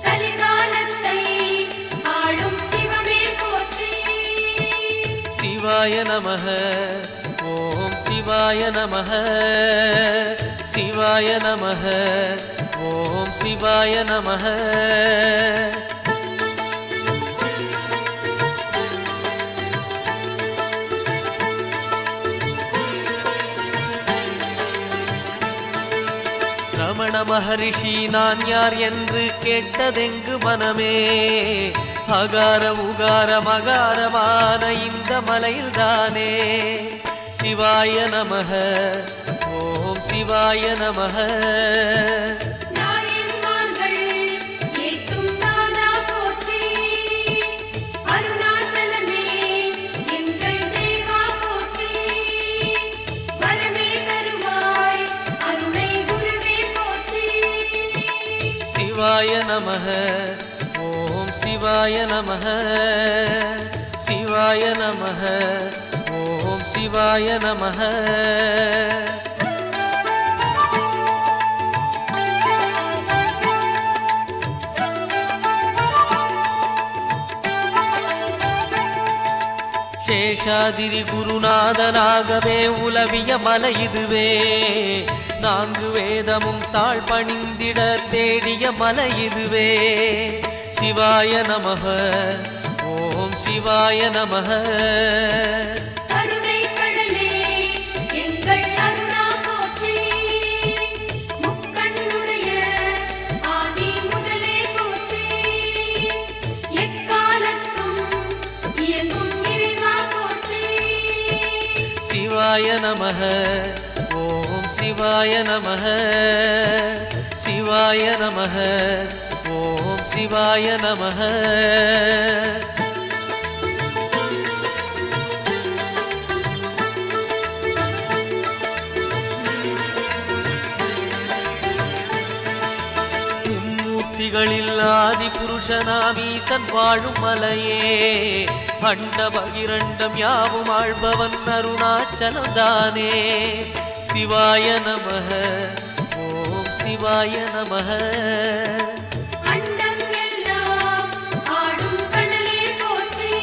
கலிகாலத்தை ஆளும் சிவமே போற்றி
சிவாய நமः ஓம் சிவாய நமः சிவாய நமः ஓம் சிவாய நமः ரமண மகரிஷி நான் யார் என்று கேட்டதெங்கு மனமே அகார உகார மகாரமான இந்த மலையில்தானே சிவாய நமः ஓம் சிவாய நமः
நாயன்மார்கள் ஏத்தும் நாதா போற்றி அருணாச்சலமே எங்கள் தேவா போற்றி வரமே தருவாய் அருணை
சிவாய நமः ஓம் சிவாய நமः சிவாய நமः ஓம் சிவாய நமः சேஷாதிரி குருநாதனாகவே உலவிய மலை இதுவே நான்கு வேதமும் தாழ் பணிந்திட தேடிய மலை இதுவே சிவாய நமः ஓம் சிவாய நமः
கருணை கடலே எங்கள் அருணா போற்றி முக்கண்ணுடைய ஆதி முதலே போற்றி எக்காலத்தும் இயங்கும் இறைவா போற்றி
சிவாய நமः ஓம் சிவாய நமः சிவாய நமः ஓம் சிவாய நமः மும்மூர்த்திகளில் ஆதி புருஷனாமீசன் வாழும் மலையே அண்ட பகிரண்டம் யாவும் ஆழ்பவன் அருணாச்சலம் தானே சிவாய நமः ஓம் சிவாய நமः
அண்டம் எல்லாம் ஆடும் கனலே போற்றி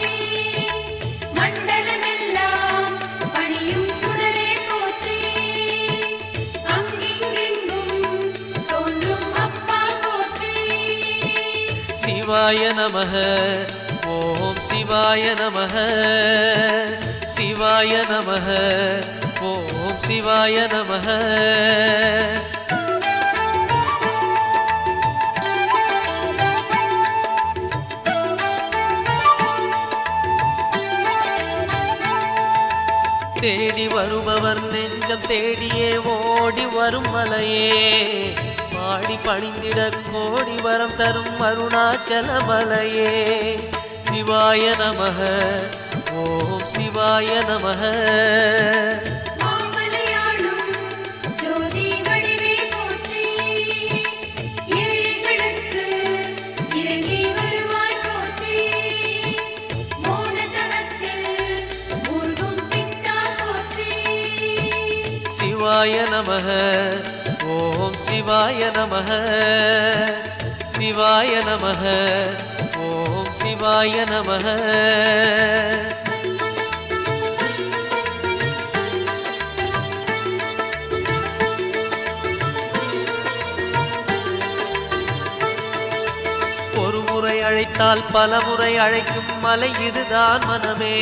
மண்டலமெல்லாம் பணியும் சுடரே போற்றி அங்கிங்கெங்கும் தோன்றும் அப்பா போற்றி
சிவாய நமः ஓம் சிவாய நமः சிவாய நமः ஓம் சிவாய நமः தேடி வருபவர் நெஞ்சம் தேடியே ஓடி வரும் மலையே பாடி பணிந்திட கோடி வரம் தரும் அருணாச்சல மலையே சிவாய நமः ஓம் சிவாய நமः
மாமலையாளும் ஜோதி வடிவே போற்றி ஏழைகளுக்கு இறங்கி வருவாய் போற்றி மோனதவத்தில் மூழ்கும் பித்தா போற்றி
சிவாய நமः ஓம் சிவாய நமः சிவாய நமः ஓம் சிவாய நமः ஒரு முறை அழைத்தால் பல முறை அழைக்கும் மலை இதுதான் மனமே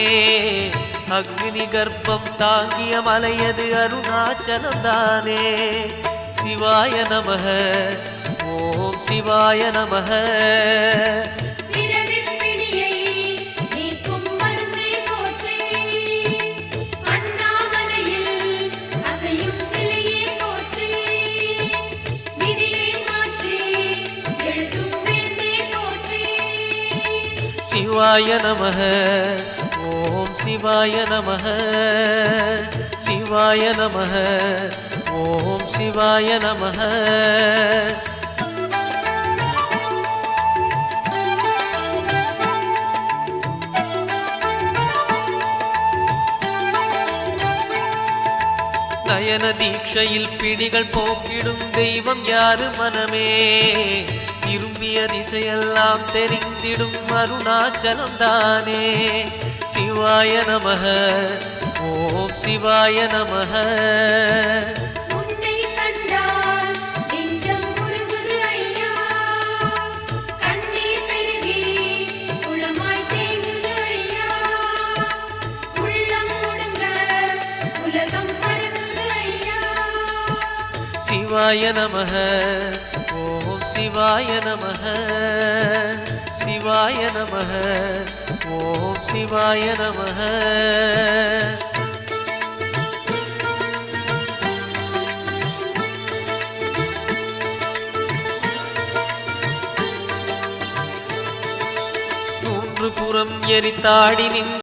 அக்னி கர்ப்பம் தாங்கிய மலையது அருணாச்சலம் தானே சிவாய நமः ஓம் சிவாய நமः
பிறவிப் பிணியை நீக்கும் மருந்தே போற்றி அண்ணாமலையில் அசையும் சிலையே போற்றி விதியை மாற்றி எழுதும் வேந்தே போற்றி
சிவாய நமः ஓம் சிவாய நமः சிவாய நமः ஓம் சிவாய நமः நயன தீட்சையில் பிடிகள் போக்கிடும் தெய்வம் யாரு மனமே திரும்பிய திசையெல்லாம் தெரிந்திடும் அருணாச்சலம் தானே சிவாய நமः ஓம் சிவாய நமः
உன்னை கண்டால் நெஞ்சம் உருகுது ஐயா கண்ணீர் பெருகி குளமாய் தேங்குது ஐயா உள்ளம் முடுங்க உலகம் பரவுது ஐயா
சிவாய நமः ஓம் சிவாய நமः சிவாய நமः ஓம் சிவாய நமः மூன்று புறம் எரித்தாடி நின்ற